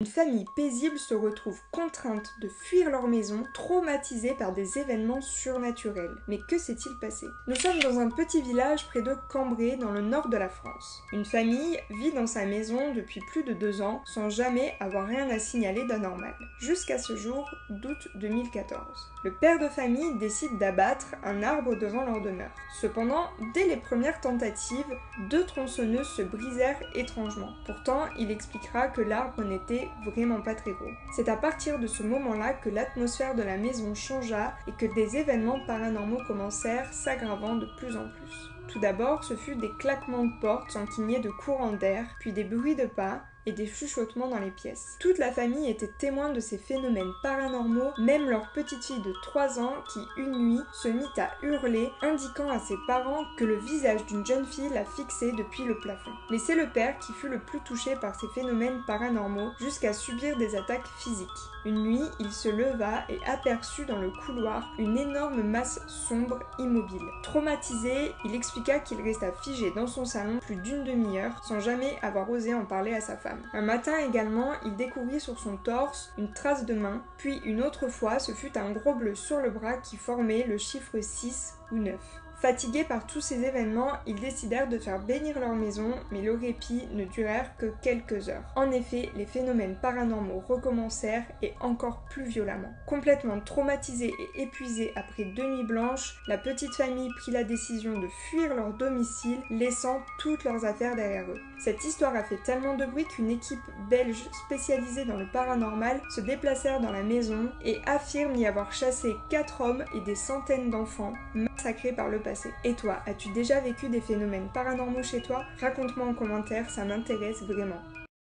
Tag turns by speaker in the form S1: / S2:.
S1: Une famille paisible se retrouve contrainte de fuir leur maison, traumatisée par des événements surnaturels. Mais que s'est-il passé? Nous sommes dans un petit village près de Cambrai, dans le nord de la France. Une famille vit dans sa maison depuis plus de 2 ans, sans jamais avoir rien à signaler d'anormal. Jusqu'à ce jour d'août 2014. Le père de famille décide d'abattre un arbre devant leur demeure. Cependant, dès les premières tentatives, 2 tronçonneuses se brisèrent étrangement. Pourtant, il expliquera que l'arbre n'était vraiment pas très gros. C'est à partir de ce moment-là que l'atmosphère de la maison changea et que des événements paranormaux commencèrent, s'aggravant de plus en plus. Tout d'abord, ce fut des claquements de portes sans qu'il n'y ait de courant d'air, puis des bruits de pas et des chuchotements dans les pièces. Toute la famille était témoin de ces phénomènes paranormaux, même leur petite fille de 3 ans qui, une nuit, se mit à hurler, indiquant à ses parents que le visage d'une jeune fille la fixait depuis le plafond. Mais c'est le père qui fut le plus touché par ces phénomènes paranormaux, jusqu'à subir des attaques physiques. Une nuit, il se leva et aperçut dans le couloir une énorme masse sombre immobile. Traumatisé, il expliqua qu'il resta figé dans son salon plus d'une demi-heure sans jamais avoir osé en parler à sa femme. Un matin également, il découvrit sur son torse une trace de main, puis une autre fois, ce fut un gros bleu sur le bras qui formait le chiffre 6 ou 9. Fatigués par tous ces événements, ils décidèrent de faire bénir leur maison, mais le répit ne durèrent que quelques heures. En effet, les phénomènes paranormaux recommencèrent et encore plus violemment. Complètement traumatisés et épuisés après 2 nuits blanches, la petite famille prit la décision de fuir leur domicile, laissant toutes leurs affaires derrière eux. Cette histoire a fait tellement de bruit qu'une équipe belge spécialisée dans le paranormal se déplacèrent dans la maison et affirment y avoir chassé 4 hommes et des centaines d'enfants, massacrés par le passé. Et toi, as-tu déjà vécu des phénomènes paranormaux chez toi? Raconte-moi en commentaire, ça m'intéresse vraiment.